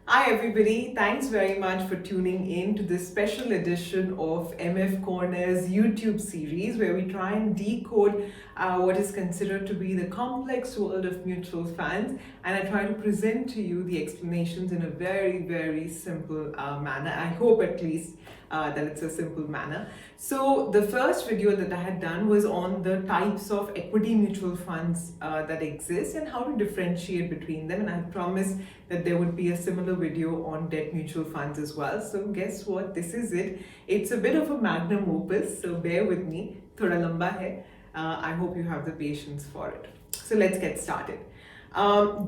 Hi everybody, thanks very much for tuning in to this special edition of MF Corner's YouTube series where we try and decode what is considered to be the complex world of mutual funds, and I try to present to you the explanations in a very simple manner. I hope at least that it's a simple manner. So the first video that I had done was on the types of equity mutual funds that exist and how to differentiate between them, and I promised that there would be a similar video on debt mutual funds as well. So guess what? This is it. It's a bit of a magnum opus, so bear with me. Thoda lamba hai. I hope you have the patience for it. So let's get started.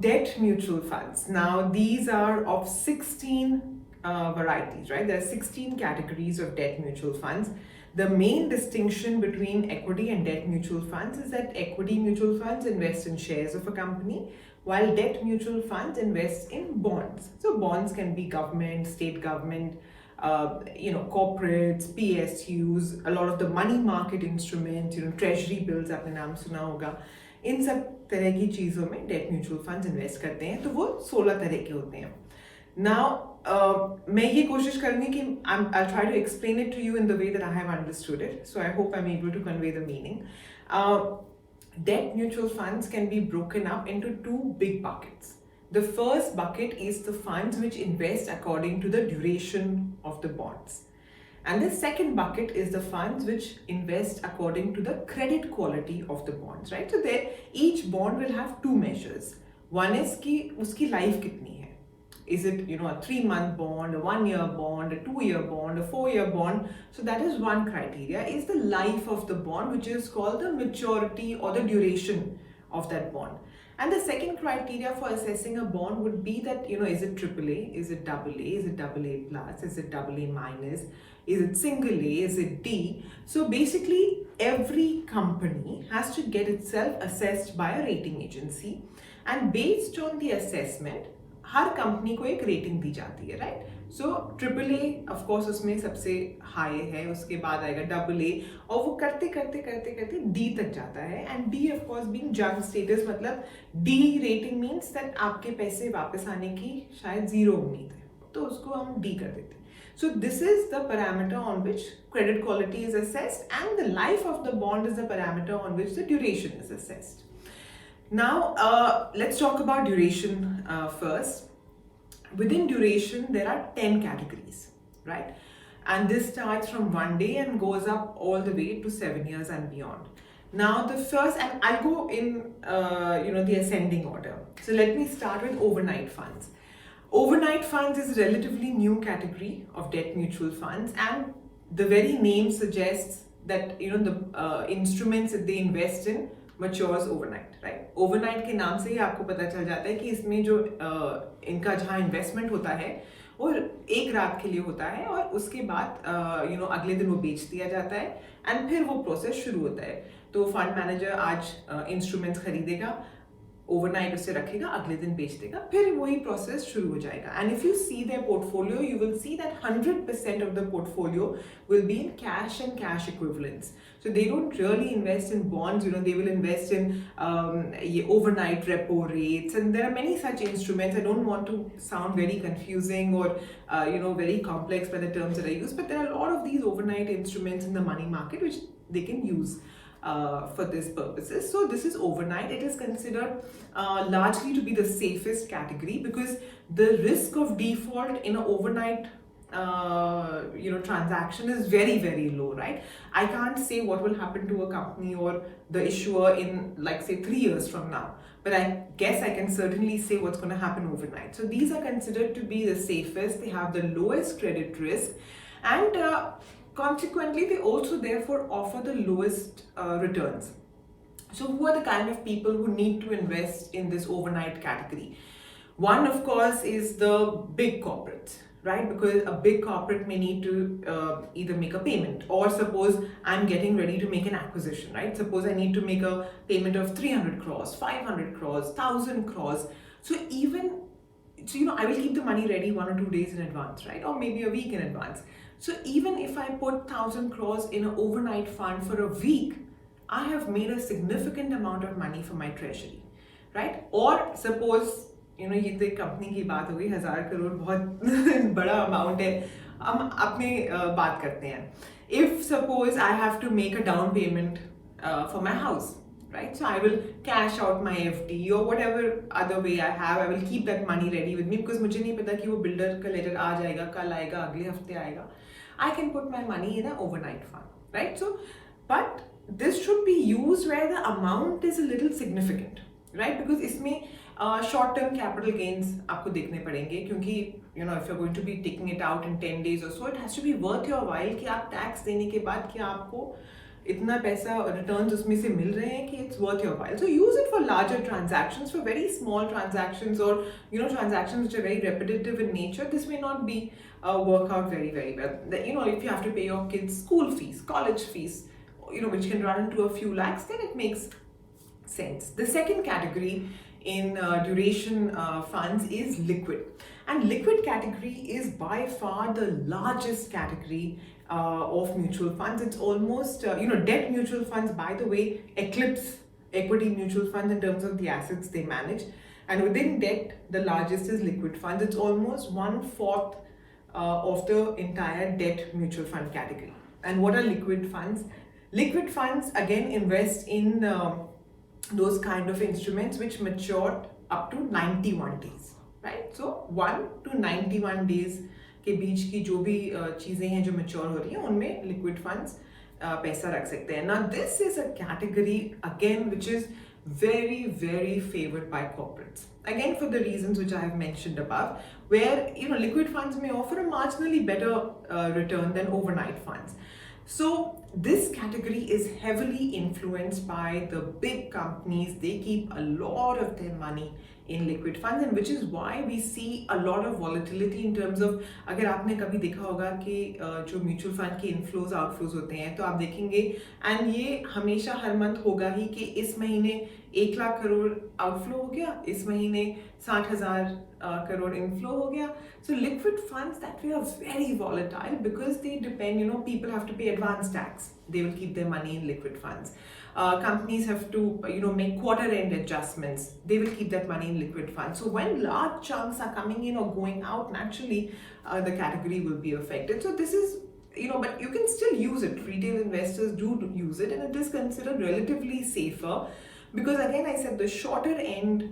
Debt mutual funds. Now these are of 16 varieties, right? There are 16 categories of debt mutual funds. The main distinction between equity and debt mutual funds is that equity mutual funds invest in shares of a company, while debt mutual funds invest in bonds. So bonds can be government, state government, corporates, PSUs, a lot of the money market instruments, treasury bills आपने नाम सुना होगा. इन सब तरह की चीज़ों में debt mutual funds invest करते हैं, तो वो 16 तरह के होते हैं. Now, मैं ये कोशिश करूँगी कि I'll try to explain it to you in the way that I have understood it. So I hope I'm able to convey the meaning. Debt mutual funds can be broken up into two big buckets. The first bucket is the funds which invest according to the duration of the bonds. And the second bucket is the funds which invest according to the credit quality of the bonds, right? So there, each bond will have two measures. One is कि उसकी life कितनी है. Is it, a 3-month bond, a 1-year bond, a 2-year bond, a 4-year bond? So that is one criteria, is the life of the bond, which is called the maturity or the duration of that bond. And the second criteria for assessing a bond would be that, is it AAA, is it AA, is it AA plus, is it AA minus, is it single A, is it D? So basically, every company has to get itself assessed by a rating agency, and based on the assessment, her company को एक rating दी जाती है, right? So triple A of course उसमें सबसे high है, उसके बाद आएगा डबल ए, और वो करते करते डी तक जाता है. And D of course being junk status, मतलब डी रेटिंग मीन्स दैट आपके पैसे वापस आने की शायद 0 उम्मीद है, तो उसको हम डी कर देते हैं. So this is the parameter on which credit quality is assessed, and the life of the bond is the parameter on which the duration is assessed. Now, let's talk about duration first. Within duration, there are 10 categories, right? And this starts from 1 day and goes up all the way to 7 years and beyond. Now, the first, and I'll go in, the ascending order. So let me start with overnight funds. Overnight funds is a relatively new category of debt mutual funds, and the very name suggests that, the instruments that they invest in matures overnight, right? Overnight के नाम से ही आपको पता चल जाता है कि इसमें जो इनका जहाँ इन्वेस्टमेंट होता है वो एक रात के लिए होता है, और उसके बाद अगले दिन वो बेच दिया जाता है, एंड फिर वो प्रोसेस शुरू होता है. तो फंड मैनेजर आज इंस्ट्रूमेंट्स खरीदेगा, ओवरनाइट उसे रखेगा, अगले दिन बेच देगा, फिर वही प्रोसेस शुरू हो जाएगा. And if you see their portfolio, you will see that 100% of the portfolio will be in cash and cash equivalents. So they don't really invest in bonds, they will invest in overnight repo rates, and there are many such instruments. I don't want to sound very confusing or very complex by the terms that I use, but there are a lot of these overnight instruments in the money market which they can use for this purposes. So this is overnight. It is considered largely to be the safest category because the risk of default in an overnight transaction is very low, right? I can't say what will happen to a company or the issuer in, like, say 3 years from now, but I guess I can certainly say what's going to happen overnight. So these are considered to be the safest. They have the lowest credit risk, and consequently they also therefore offer the lowest returns. So who are the kind of people who need to invest in this overnight category? One, of course, is the big corporates, right? Because a big corporate may need to either make a payment, or suppose I'm getting ready to make an acquisition, right? Suppose I need to make a payment of 300 crores, 500 crores, 1000 crores. So I will keep the money ready 1 or 2 days in advance, right? Or maybe a week in advance. So even if I put 1000 crores in an overnight fund for a week, I have made a significant amount of money for my treasury, right? Or suppose ये तो एक company की बात हो गई, 1,000 करोड़ बहुत बड़ा amount है। हम अपने बात करते हैं। If suppose I have to make a down payment for my house, right? So I will cash out my FD or whatever other way I have. I will keep that money ready with me because मुझे नहीं पता कि वो builder का letter आज आएगा, कल आएगा, अगले हफ्ते आएगा. I can put my money in an overnight fund, right? So, but this should be used where the amount is a little significant, right? Because इसमें short term capital gains आपको देखने पड़ेंगे, क्योंकि if you're going to be taking it out in 10 days or so, it has to be worth your while कि आप tax देने के बाद कि आपको इतना पैसा रिटर्न्स उसमें से मिल रहे हैं कि it's worth your while. So use it for larger transactions, for very small transactions, or transactions which are very repetitive in nature. This may not be work out very well. If you have to pay your kids school fees, college fees, which can run into a few lakhs, then it makes sense. The second category in duration funds is liquid, and liquid category is by far the largest category of mutual funds. It's almost debt mutual funds, by the way, eclipse equity mutual funds in terms of the assets they manage, and within debt the largest is liquid funds. It's almost 1/4 of the entire debt mutual fund category. And what are liquid funds? Liquid funds again invest in those kind of instruments which mature up to 91 days, right? So 1 to 91 days के बीच की जो भी चीज़ें हैं जो mature हो रही हैं, उनमें लिक्विड फंड्स पैसा रख सकते हैं. Now this is a category again which is very favored by corporates, again for the reasons which I have mentioned above, where liquid funds may offer a marginally better return than overnight funds. So this category is heavily influenced by the big companies. They keep a lot of their money in liquid funds, and which is why we see a lot of volatility in terms of, अगर आपने कभी देखा होगा कि जो mutual fund के inflows outflows होते हैं, तो आप देखेंगे एंड ये हमेशा हर मंथ होगा ही कि इस महीने 1 लाख करोड़ आउटफ्लो हो गया, इस महीने 60,000 करोड़ इनफ्लो हो गया. So liquid funds that way are very volatile because they depend, people have to pay advance tax. They will keep their money in liquid funds. Companies have to, make quarter-end adjustments. They will keep that money in liquid funds. So when large chunks are coming in or going out, naturally, the category will be affected. So this is, but you can still use it. Retail investors do use it, and it is considered relatively safer. Because again, I said the shorter end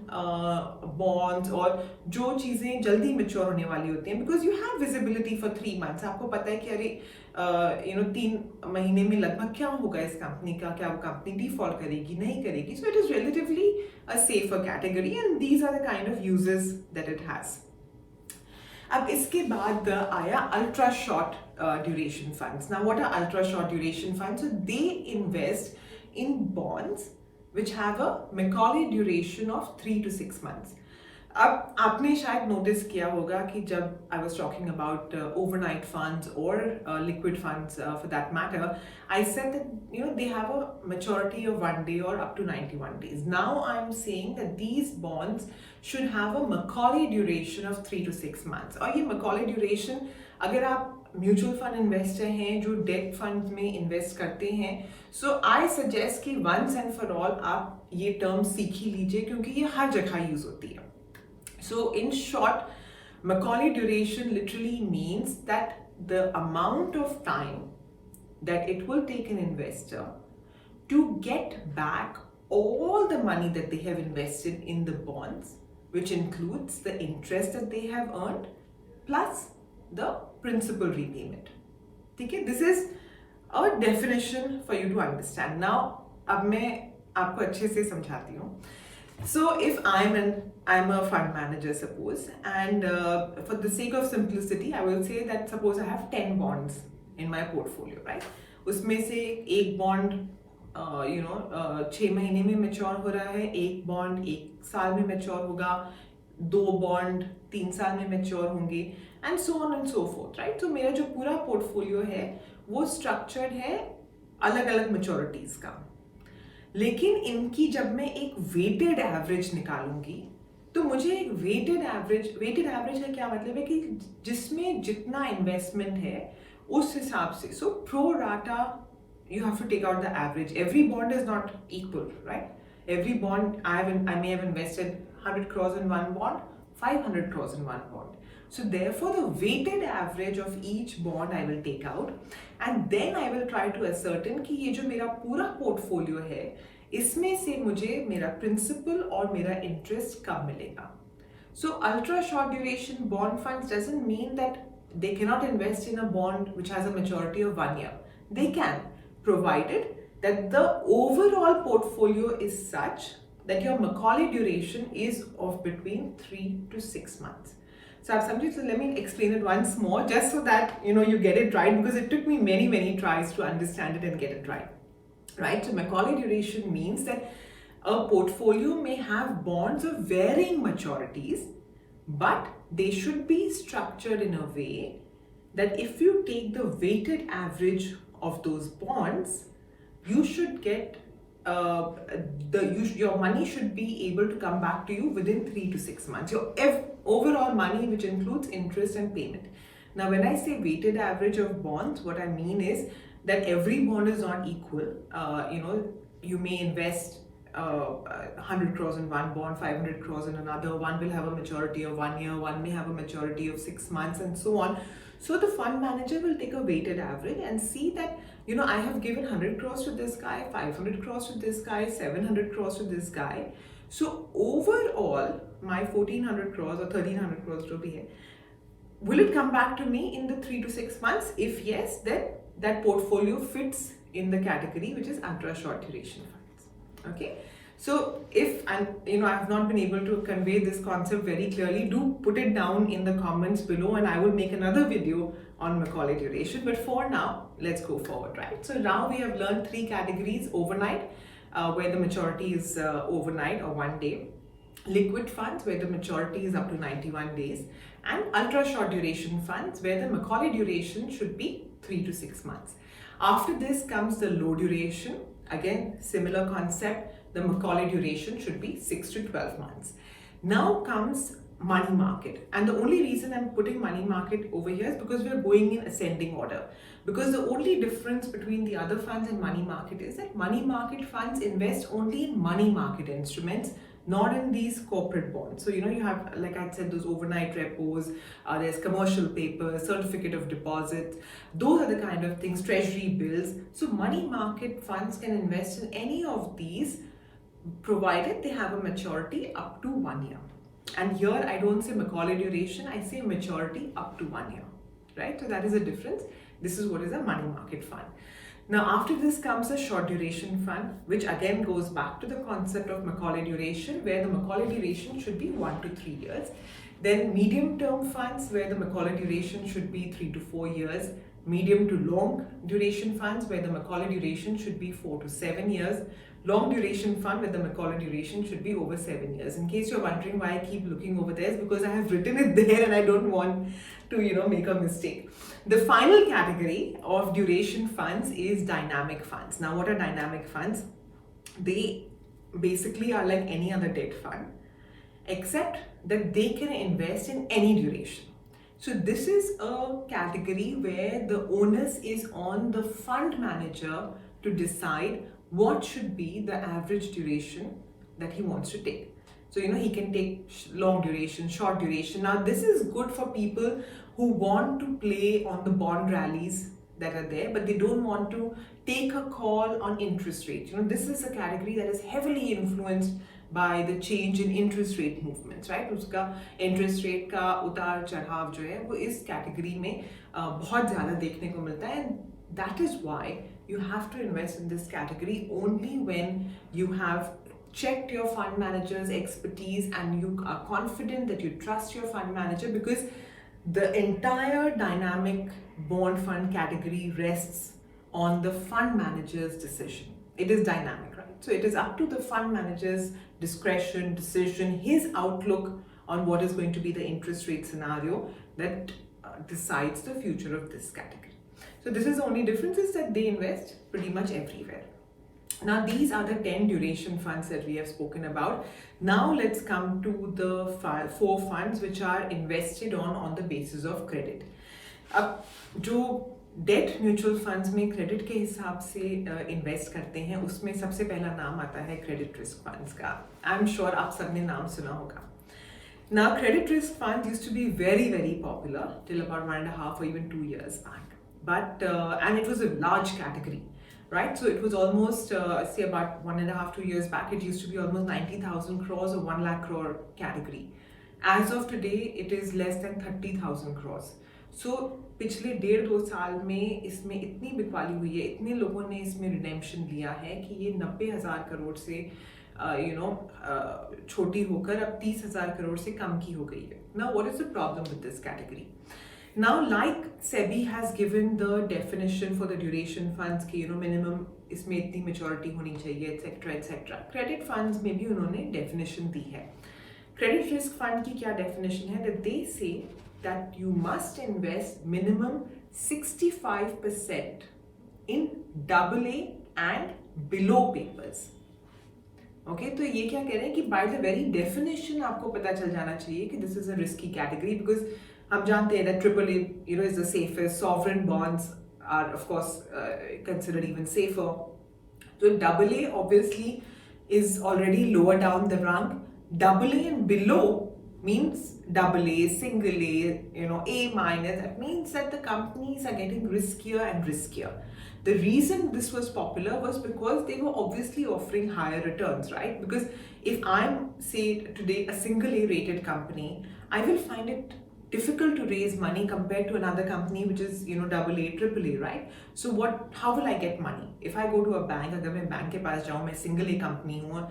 bonds or जो चीज़ें जल्दी mature होने वाली होती हैं, because you have visibility for 3 months. आपको पता है कि अरे 3 महीने में लगभग क्या होगा इस कंपनी का, क्या वो कंपनी डिफॉल्ट करेगी नहीं करेगी. So it is relatively a safer category, and these are the kind of uses that it has. अब इसके बाद आया ultra short duration funds. Now what are ultra short duration funds? So they invest in bonds which have a Macaulay duration of 3 to 6 months. अब आपने शायद notice किया होगा कि जब I was talking about overnight funds or liquid funds for that matter, I said that they have a maturity of 1 day or up to 91 days. Now I'm saying that these bonds should have a Macaulay duration of 3 to 6 months. और ये Macaulay duration अगर आप mutual fund investor हैं जो date fund में invest करते हैं, सो I suggest कि वंस एंड फॉर ऑल आप ये टर्म सीख ही लीजिए, क्योंकि ये हर जगह यूज होती है. So in short, Macaulay duration literally means that the amount of time that it will take an investor to get back all the money that they have invested in the bonds, which includes the interest that they have earned plus the principal repayment. ठीक है, this is a definition for you to understand. Now अब मैं आपको अच्छे से समझाती हूँ. So if I'm a fund manager, suppose, and for the sake of simplicity, I will say that suppose I have 10 bonds in my portfolio, right? उसमें से एक bond 6 महीने में मैच्योर हो रहा है, एक बॉन्ड 1 साल में मैच्योर होगा, 2 बॉन्ड 3 साल में मैच्योर होंगे, and so on and so fourth, right? तो मेरा जो पूरा पोर्टफोलियो है वो स्ट्रक्चर्ड है अलग अलग मैच्योरिटीज का. लेकिन इनकी जब मैं एक वेटेड एवरेज निकालूंगी, तो मुझे एक वेटेड एवरेज का क्या मतलब है कि जिसमें जितना इन्वेस्टमेंट है उस हिसाब से, सो pro rata you have to take out the average. Every bond is not equal, right? Every bond, I may have invested 100 crores in one bond, 500 crores in one bond. So therefore the weighted average of each bond I will take out and then I will try to ascertain कि ये जो मेरा पूरा portfolio है इसमें से मुझे मेरा principal और मेरा interest कब मिलेगा. So ultra short duration bond funds doesn't mean that they cannot invest in a bond which has a maturity of 1 year. They can, provided that the overall portfolio is such that your Macaulay duration is of between 3 to 6 months. So I've something, so let me explain it once more just so that you get it right, because it took me many tries to understand it and get it right. Right? So Macaulay duration means that a portfolio may have bonds of varying maturities, but they should be structured in a way that if you take the weighted average of those bonds, you should get your money should be able to come back to you within 3 to 6 months. Your overall money, which includes interest and payment. Now, when I say weighted average of bonds, what I mean is that every bond is not equal. You may invest 100 crores in one bond, 500 crores in another. One will have a maturity of 1 year, one may have a maturity of 6 months, and so on. So the fund manager will take a weighted average and see that, I have given 100 crores to this guy, 500 crores to this guy, 700 crores to this guy. So overall, my 1400 crores or 1300 crores to be here, will it come back to me in the 3 to 6 months? If yes, then that portfolio fits in the category which is ultra short duration funds. Okay. So if I have not been able to convey this concept very clearly, do put it down in the comments below and I will make another video on Macaulay duration. But for now, let's go forward, right? So now we have learned 3 categories: overnight, where the maturity is overnight or 1 day; liquid funds, where the maturity is up to 91 days; and ultra short duration funds, where the Macaulay duration should be 3 to 6 months. After this comes the low duration. Again, similar concept. The Macaulay duration should be 6 to 12 months. Now comes money market, and the only reason I'm putting money market over here is because we're going in ascending order. Because the only difference between the other funds and money market is that money market funds invest only in money market instruments, not in these corporate bonds. So you have, like I said, those overnight repos, there's commercial paper, certificate of deposit. Those are the kind of things, treasury bills. So money market funds can invest in any of these, provided they have a maturity up to 1 year. And here I don't say Macaulay duration, I say maturity up to 1 year, right? So that is the difference. This is what is a money market fund. Now after this comes a short duration fund, which again goes back to the concept of Macaulay duration, where the Macaulay duration should be 1 to 3 years. Then medium term funds, where the Macaulay duration should be 3 to 4 years. Medium to long duration funds, where the Macaulay duration should be 4 to 7 years. Long duration fund, where the Macaulay duration should be over 7 years. In case you're wondering why I keep looking over there, it's because I have written it there and I don't want to make a mistake. The final category of duration funds is dynamic funds. Now what are dynamic funds? They basically are like any other debt fund, except that they can invest in any duration. So this is a category where the onus is on the fund manager to decide what should be the average duration that he wants to take. So, he can take long duration, short duration. Now, this is good for people who want to play on the bond rallies that are there, but they don't want to take a call on interest rate. This is a category that is heavily influenced by the change in interest rate movements, right? उसका interest rate का उतार चढ़ाव जो है वो इस category में बहुत ज़्यादा देखने को मिलता है, and that is why you have to invest in this category only when you have checked your fund manager's expertise and you are confident that you trust your fund manager, because the entire dynamic bond fund category rests on the fund manager's decision. It is dynamic, right? So it is up to the fund manager's discretion, decision, his outlook on what is going to be the interest rate scenario that decides the future of this category. So this is the only difference, is that they invest pretty much everywhere. Now these are the 10 duration funds that we have spoken about. Now let's come to the 4 funds which are invested on the basis of credit. अब जो debt mutual funds में credit के हिसाब से invest करते हैं, उसमें सबसे पहला नाम आता है क्रेडिट रिस्क फंड्स का. आई एम श्योर आप सबने नाम सुना होगा. Now, credit risk funds used to be very, very popular till about 1.5 or even 2 years back. But, and it was a large category, right? So it was almost, say about 1.5, 2 years back, it used to be almost 90,000 crores or 1 lakh crore category. As of today, it is less than 30,000 crores. So पिछले 1.5-2 साल में इसमें इतनी बिकवाली हुई है, इतने लोगों ने इसमें रिडेम्पशन लिया है कि ये 90,000 करोड़ से छोटी होकर अब 30,000 करोड़ से कम की हो गई है. Now, what is the problem with this category? Now, like SEBI has given the definition for the duration funds कि minimum इसमें इतनी maturity होनी चाहिए, etc. etc. Credit funds में भी उन्होंने definition दी है. Credit risk fund की क्या definition है? That they say that you must invest minimum 65% in AA and below papers. Okay तो ये क्या कह रहे हैं कि बाय द वेरी डेफिनेशन आपको पता चल जाना चाहिए कि this is a risky category, because हम जानते हैं that triple A is the safest. Sovereign bonds are of course considered even safer. तो double A obviously is already lower down the rung. AA and below means AA, single A, A minus. That means that the companies are getting riskier and riskier. The reason this was popular was because they were obviously offering higher returns, right? Because if I'm, say, today a single A rated company, I will find it difficult to raise money compared to another company which is AA, AAA, right? So how will I get money? If I go to a bank, अगर मैं bank के पास जाऊँ, मैं single A company हूँ,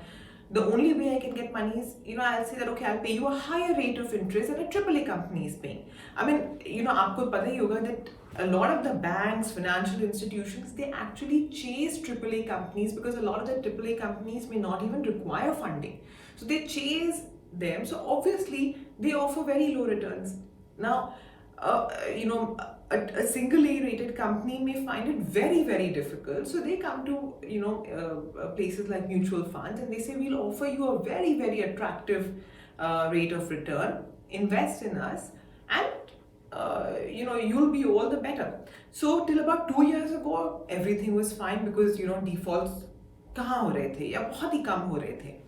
the only way I can get money is, I'll say that, okay, I'll pay you a higher rate of interest than a AAA company is paying. I mean, आपको पता ही होगा that a lot of the banks, financial institutions, they actually chase AAA companies because a lot of the AAA companies may not even require funding. So they chase them. So obviously they offer very low returns. Now, a single A rated company may find it very, very difficult. So they come to, places like mutual funds and they say, we'll offer you a very, very attractive rate of return. Invest in us and, you'll be all the better. So till about 2 years ago, everything was fine because, defaults कहाँ हो रहे थे या बहुत ही कम हो रहे थे.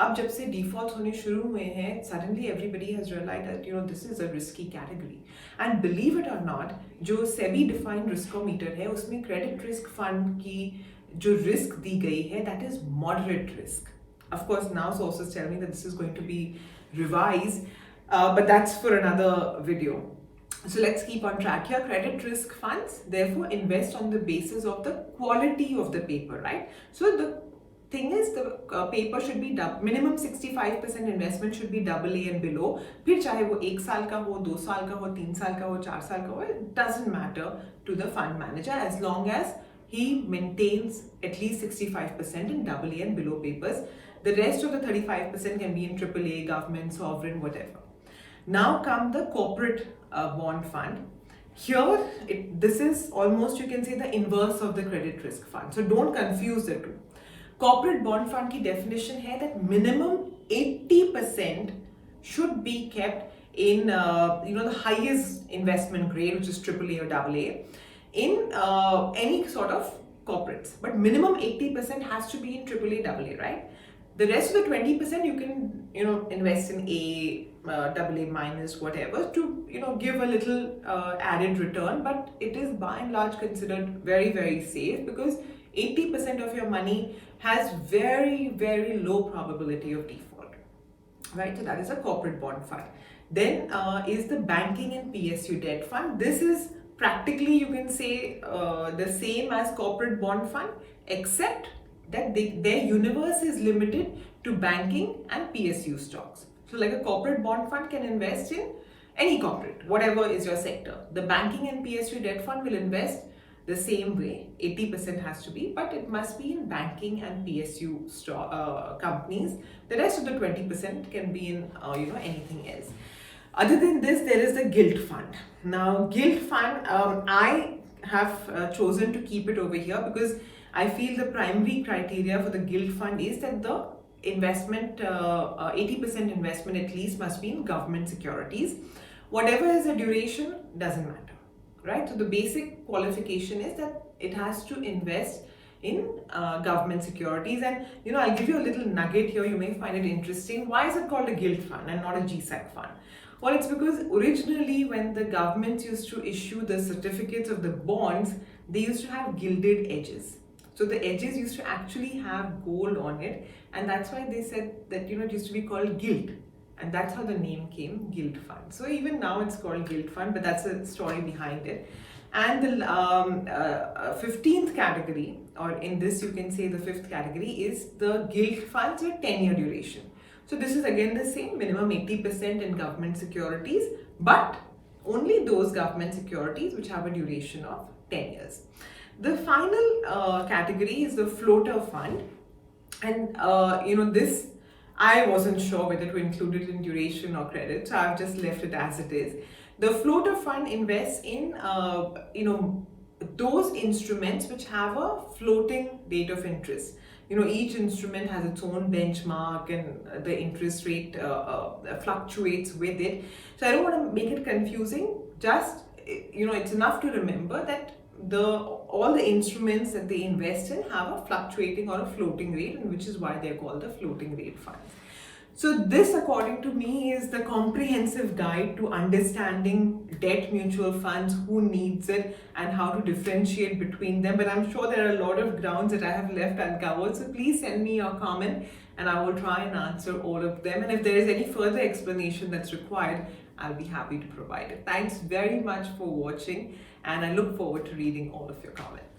अब जब से डिफॉल्ट होने शुरू हुए हैं, suddenly everybody has realised that this is a risky category. And believe it or not, जो सेबी डिफाइंड रिस्कोमीटर है उसमें क्रेडिट रिस्क फंड की जो रिस्क दी गई है, that is moderate risk. Of course now sources tell me that this is going to be revised, but that's for another video. So let's keep on track here. Credit risk funds therefore invest on the basis of the quality of the paper, right? So the thing is, the paper should be minimum 65% investment should be AA and below. फिर चाहे वो 1 साल का हो, 2 साल का हो, 3 साल का हो, 4 साल का हो, it doesn't matter to the fund manager as long as he maintains at least 65% in AA and below papers. The rest of the 35% can be in AAA, government, sovereign, whatever. Now come the corporate bond fund. Here, this is almost, you can say, the inverse of the credit risk fund. So don't confuse the two. Corporate bond fund की definition है that minimum 80% should be kept in the highest investment grade, which is AAA or AA, in any sort of corporates. But minimum 80% has to be in AAA, AA, right? The rest of the 20% you can invest in A, AA minus, whatever, to give a little added return. But it is by and large considered very, very safe because 80% of your money has very, very low probability of default, right? So that is a corporate bond fund. Then is the banking and PSU debt fund. This is practically, you can say, the same as corporate bond fund, except that their universe is limited to banking and PSU stocks. So like a corporate bond fund can invest in any corporate, whatever is your sector. The banking and PSU debt fund will invest the same way. 80% has to be, but it must be in banking and PSU companies. The rest of the 20% can be in anything else. Other than this, there is the gilt fund. Now, gilt fund, I have chosen to keep it over here because I feel the primary criteria for the gilt fund is that the investment, 80% investment at least must be in government securities. Whatever is the duration doesn't matter, right? So the basic qualification is that it has to invest in government securities. And I'll give you a little nugget here, you may find it interesting. Why is it called a gilt fund and not a GSEC fund? Well, it's because originally when the governments used to issue the certificates of the bonds, they used to have gilded edges. So the edges used to actually have gold on it, and that's why they said that it used to be called gilt, and that's how the name came, gilt fund. So even now it's called gilt fund, but that's a story behind it. And the 15th category, or in this you can say the fifth category, is the gilt funds with 10-year duration. So this is again the same, minimum 80% in government securities, but only those government securities which have a duration of 10 years. The final category is the floater fund, and this I wasn't sure whether to include it in duration or credit, so I've just left it as it is. The floater fund invests in those instruments which have a floating rate of interest. Each instrument has its own benchmark, and the interest rate fluctuates with it. So I don't want to make it confusing. Just it's enough to remember that all the instruments that they invest in have a fluctuating or a floating rate, and which is why they're called the floating rate funds. So this, according to me, is the comprehensive guide to understanding debt mutual funds, who needs it, and how to differentiate between them. But I'm sure there are a lot of grounds that I have left uncovered. So please send me your comment and I will try and answer all of them. And if there is any further explanation that's required, I'll be happy to provide it. Thanks very much for watching, and I look forward to reading all of your comments.